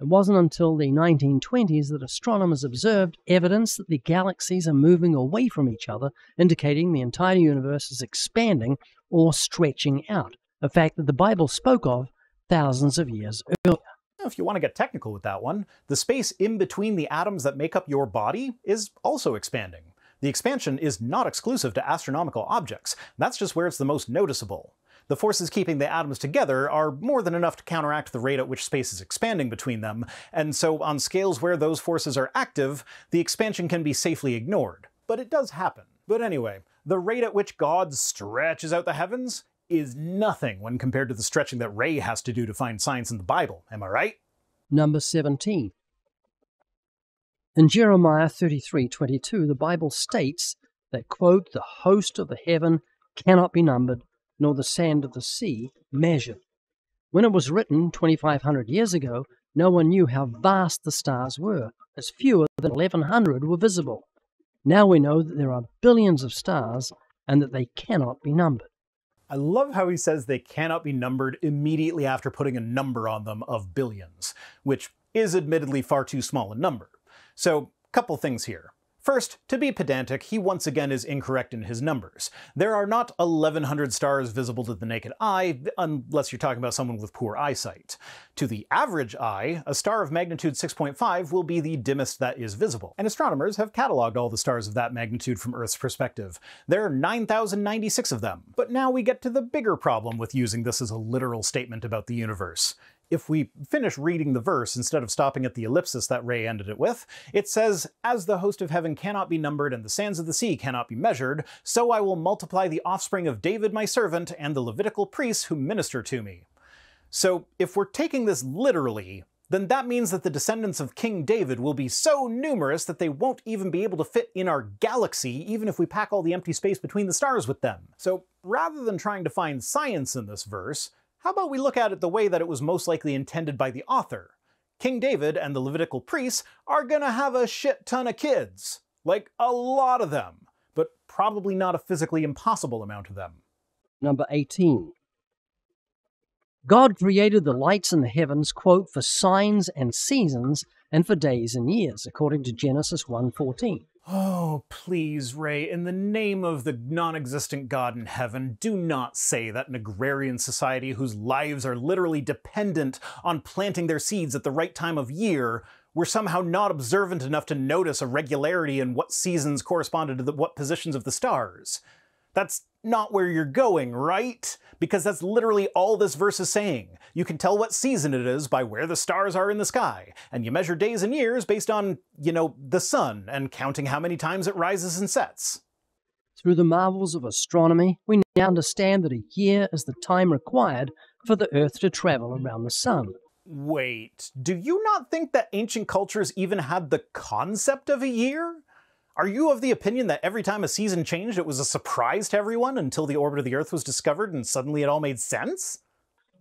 It wasn't until the 1920s that astronomers observed evidence that the galaxies are moving away from each other, indicating the entire universe is expanding or stretching out, a fact that the Bible spoke of thousands of years earlier.
If you want to get technical with that one, the space in between the atoms that make up your body is also expanding. The expansion is not exclusive to astronomical objects, that's just where it's the most noticeable. The forces keeping the atoms together are more than enough to counteract the rate at which space is expanding between them, and so on scales where those forces are active, the expansion can be safely ignored. But it does happen. But anyway, the rate at which God stretches out the heavens is nothing when compared to the stretching that Ray has to do to find science in the Bible, am I right?
Number 17. In Jeremiah 33:22, the Bible states that, quote, "the host of the heaven cannot be numbered, nor the sand of the sea measured." When it was written 2,500 years ago, no one knew how vast the stars were, as fewer than 1,100 were visible. Now we know that there are billions of stars and that they cannot be numbered.
I love how he says they cannot be numbered immediately after putting a number on them of billions, which is admittedly far too small a number. So, couple things here. First, to be pedantic, he once again is incorrect in his numbers. There are not 1,100 stars visible to the naked eye, unless you're talking about someone with poor eyesight. To the average eye, a star of magnitude 6.5 will be the dimmest that is visible, and astronomers have cataloged all the stars of that magnitude from Earth's perspective. There are 9,096 of them. But now we get to the bigger problem with using this as a literal statement about the universe. If we finish reading the verse instead of stopping at the ellipsis that Ray ended it with, it says, "As the host of heaven cannot be numbered and the sands of the sea cannot be measured, so I will multiply the offspring of David my servant and the Levitical priests who minister to me." So if we're taking this literally, then that means that the descendants of King David will be so numerous that they won't even be able to fit in our galaxy, even if we pack all the empty space between the stars with them. So rather than trying to find science in this verse, how about we look at it the way that it was most likely intended by the author? King David and the Levitical priests are gonna have a shit ton of kids. Like, a lot of them. But probably not a physically impossible amount of them.
Number 18. God created the lights in the heavens, quote, for signs and seasons and for days and years, according to Genesis 1:14.
Oh, please, Ray, in the name of the non-existent God in heaven, do not say that an agrarian society whose lives are literally dependent on planting their seeds at the right time of year were somehow not observant enough to notice a regularity in what seasons corresponded to what positions of the stars. That's not where you're going, right? Because that's literally all this verse is saying. You can tell what season it is by where the stars are in the sky, and you measure days and years based on, the sun, and counting how many times it rises and sets.
Through the marvels of astronomy, we now understand that a year is the time required for the Earth to travel around the sun.
Wait, do you not think that ancient cultures even had the concept of a year? Are you of the opinion that every time a season changed, it was a surprise to everyone until the orbit of the Earth was discovered and suddenly it all made sense?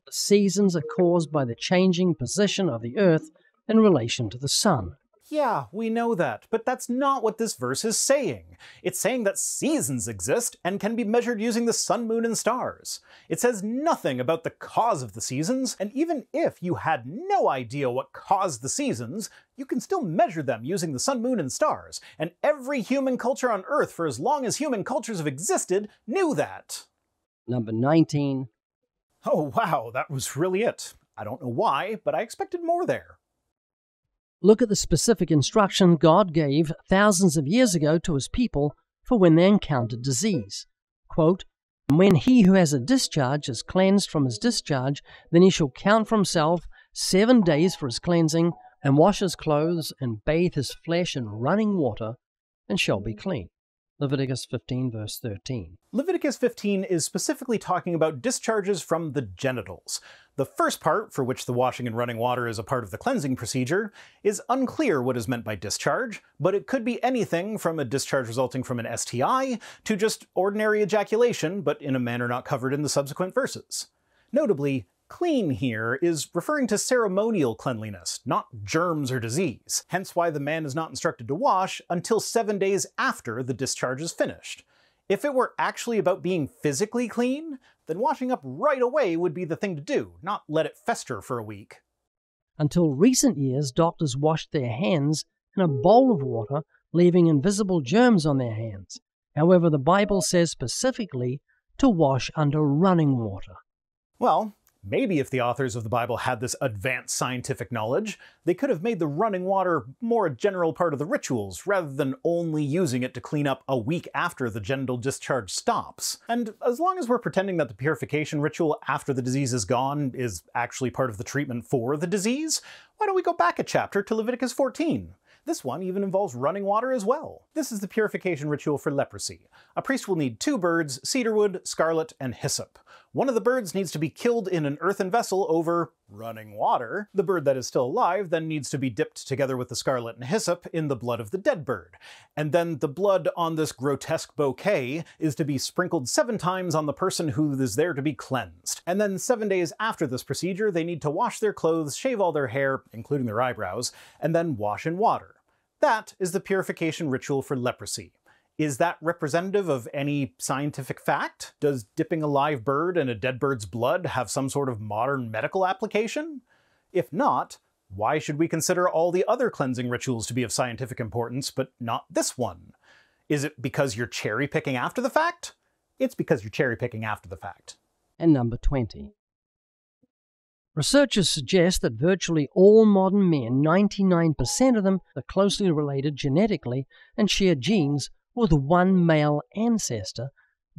The seasons are caused by the changing position of the Earth in relation to the sun.
Yeah, we know that, but that's not what this verse is saying. It's saying that seasons exist and can be measured using the sun, moon, and stars. It says nothing about the cause of the seasons, and even if you had no idea what caused the seasons, you can still measure them using the sun, moon, and stars, and every human culture on Earth for as long as human cultures have existed knew that.
Number 19.
Oh wow, that was really it. I don't know why, but I expected more there.
Look at the specific instruction God gave thousands of years ago to his people for when they encountered disease. Quote, "And when he who has a discharge is cleansed from his discharge, then he shall count for himself 7 days for his cleansing, and wash his clothes, and bathe his flesh in running water, and shall be clean." Leviticus 15, verse 13.
Leviticus 15 is specifically talking about discharges from the genitals. The first part, for which the washing in running water is a part of the cleansing procedure, is unclear what is meant by discharge, but it could be anything from a discharge resulting from an STI to just ordinary ejaculation, but in a manner not covered in the subsequent verses. Notably, clean here is referring to ceremonial cleanliness, not germs or disease, hence why the man is not instructed to wash until 7 days after the discharge is finished. If it were actually about being physically clean, then washing up right away would be the thing to do, not let it fester for a week.
Until recent years, doctors washed their hands in a bowl of water, leaving invisible germs on their hands. However, the Bible says specifically to wash under running water.
Well, maybe if the authors of the Bible had this advanced scientific knowledge, they could have made the running water more a general part of the rituals, rather than only using it to clean up a week after the genital discharge stops. And as long as we're pretending that the purification ritual after the disease is gone is actually part of the treatment for the disease, why don't we go back a chapter to Leviticus 14? This one even involves running water as well. This is the purification ritual for leprosy. A priest will need 2 birds, cedarwood, scarlet, and hyssop. One of the birds needs to be killed in an earthen vessel over running water, the bird that is still alive then needs to be dipped together with the scarlet and hyssop in the blood of the dead bird. And then the blood on this grotesque bouquet is to be sprinkled 7 times on the person who is there to be cleansed. And then 7 days after this procedure, they need to wash their clothes, shave all their hair, including their eyebrows, and then wash in water. That is the purification ritual for leprosy. Is that representative of any scientific fact? Does dipping a live bird in a dead bird's blood have some sort of modern medical application? If not, why should we consider all the other cleansing rituals to be of scientific importance, but not this one? Is it because you're cherry-picking after the fact? It's because you're cherry-picking after the fact.
And number 20. Researchers suggest that virtually all modern men, 99% of them, are closely related genetically and share genes with one male ancestor,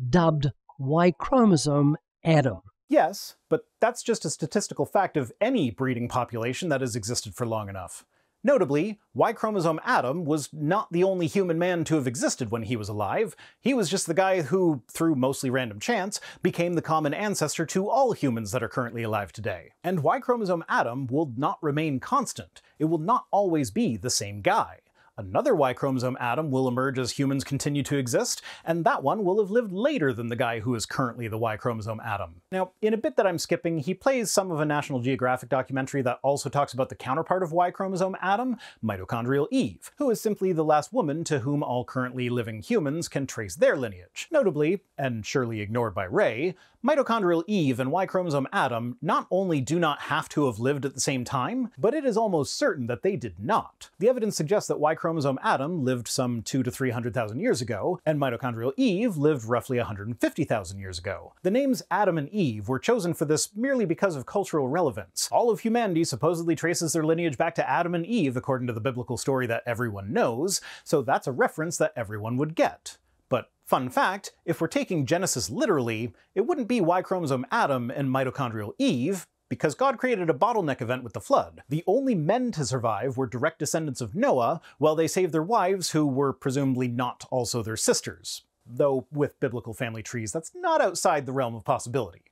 dubbed Y chromosome Adam.
Yes, but that's just a statistical fact of any breeding population that has existed for long enough. Notably, Y chromosome Adam was not the only human man to have existed when he was alive. He was just the guy who, through mostly random chance, became the common ancestor to all humans that are currently alive today. And Y chromosome Adam will not remain constant. It will not always be the same guy. Another Y chromosome Adam will emerge as humans continue to exist, and that one will have lived later than the guy who is currently the Y chromosome Adam. Now, in a bit that I'm skipping, he plays some of a National Geographic documentary that also talks about the counterpart of Y chromosome Adam, mitochondrial Eve, who is simply the last woman to whom all currently living humans can trace their lineage. Notably, and surely ignored by Ray, mitochondrial Eve and Y chromosome Adam not only do not have to have lived at the same time, but it is almost certain that they did not. The evidence suggests that Y chromosome Adam lived some 200,000 to 300,000 years ago, and mitochondrial Eve lived roughly 150,000 years ago. The names Adam and Eve were chosen for this merely because of cultural relevance. All of humanity supposedly traces their lineage back to Adam and Eve according to the biblical story that everyone knows, so that's a reference that everyone would get. But fun fact, if we're taking Genesis literally, it wouldn't be Y chromosome Adam and mitochondrial Eve, because God created a bottleneck event with the flood. The only men to survive were direct descendants of Noah, while they saved their wives who were presumably not also their sisters. Though with biblical family trees, that's not outside the realm of possibility.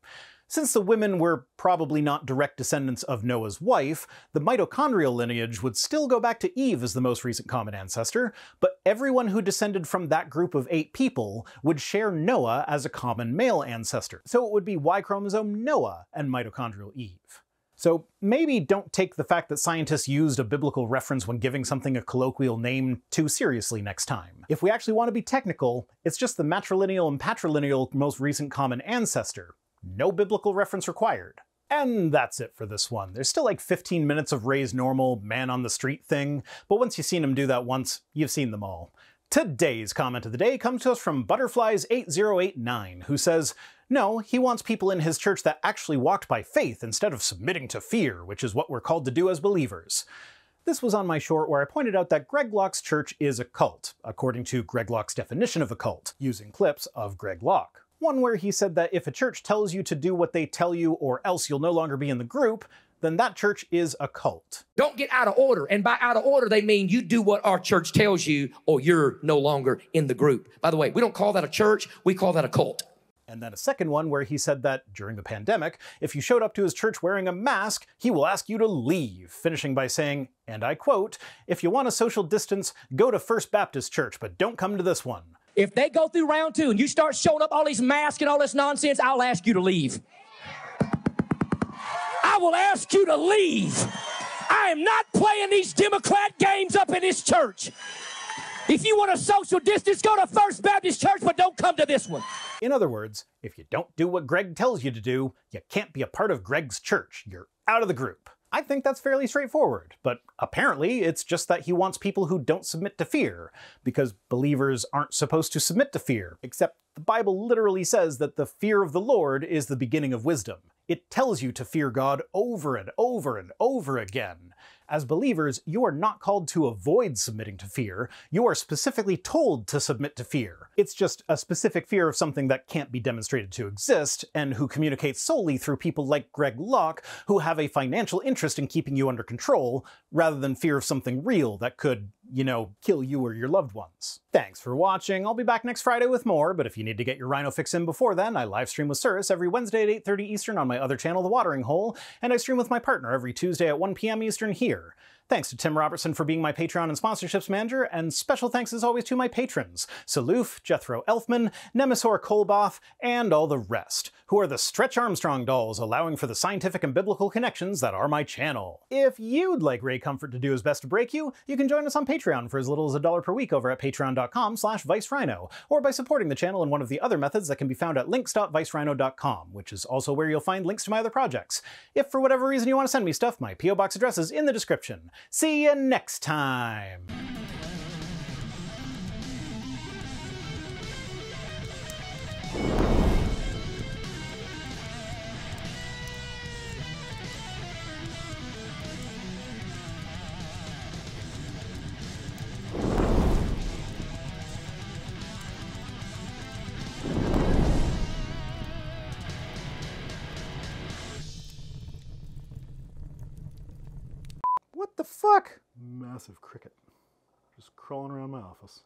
Since the women were probably not direct descendants of Noah's wife, the mitochondrial lineage would still go back to Eve as the most recent common ancestor, but everyone who descended from that group of 8 people would share Noah as a common male ancestor. So it would be Y chromosome Noah and mitochondrial Eve. So maybe don't take the fact that scientists used a biblical reference when giving something a colloquial name too seriously next time. If we actually want to be technical, it's just the matrilineal and patrilineal most recent common ancestor. No biblical reference required. And that's it for this one. There's still like 15 minutes of Ray's normal man-on-the-street thing, but once you've seen him do that once, you've seen them all. Today's comment of the day comes to us from Butterflies8089, who says, no, he wants people in his church that actually walked by faith instead of submitting to fear, which is what we're called to do as believers. This was on my short where I pointed out that Greg Locke's church is a cult, according to Greg Locke's definition of a cult, using clips of Greg Locke. One where he said that if a church tells you to do what they tell you or else you'll no longer be in the group, then that church is a cult.
Don't get out of order. And by out of order, they mean you do what our church tells you or you're no longer in the group. By the way, we don't call that a church, we call that a cult.
And then a second one where he said that, during the pandemic, if you showed up to his church wearing a mask, he will ask you to leave, finishing by saying, and I quote, if you want a social distance, go to First Baptist Church, but don't come to this one.
If they go through round 2 and you start showing up all these masks and all this nonsense, I'll ask you to leave. I will ask you to leave. I am not playing these Democrat games up in this church. If you want a social distance, go to First Baptist Church, but don't come to this one.
In other words, if you don't do what Greg tells you to do, you can't be a part of Greg's church. You're out of the group. I think that's fairly straightforward, but apparently it's just that he wants people who don't submit to fear, because believers aren't supposed to submit to fear, except the Bible literally says that the fear of the Lord is the beginning of wisdom. It tells you to fear God over and over and over again. As believers, you are not called to avoid submitting to fear. You are specifically told to submit to fear. It's just a specific fear of something that can't be demonstrated to exist, and who communicates solely through people like Greg Locke, who have a financial interest in keeping you under control, rather than fear of something real that could, you know, kill you or your loved ones. Thanks for watching. I'll be back next Friday with more, but if you need to get your Rhino fix in before then, I live stream with Cirrus every Wednesday at 8:30 Eastern on my other channel, The Watering Hole, and I stream with my partner every Tuesday at 1 p.m. Eastern here. Thanks to Tim Robertson for being my Patreon and sponsorships manager, and special thanks as always to my patrons, Saloof, Jethro Elfman, Nemisor Kolboth, and all the rest, who are the Stretch Armstrong dolls allowing for the scientific and biblical connections that are my channel. If you'd like Ray Comfort to do his best to break you, you can join us on Patreon for as little as $1 per week over at patreon.com/ViceRhino, or by supporting the channel in one of the other methods that can be found at links.vicerhino.com, which is also where you'll find links to my other projects. If for whatever reason you want to send me stuff, my P.O. Box address is in the description. See you next time! What the fuck? Massive cricket. Just crawling around my office.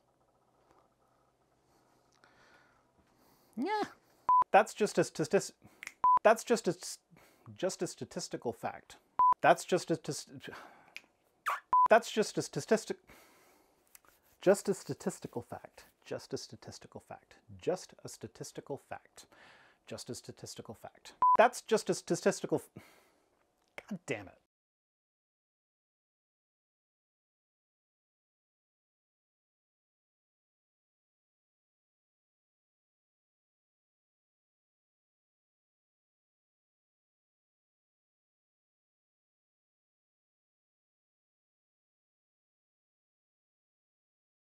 Yeah. That's just a statistical fact. That's just a statistical fact. Just a statistical fact. Just a statistical fact. Just a statistical fact. Just a statistical fact. That's just a statistical... God damn it.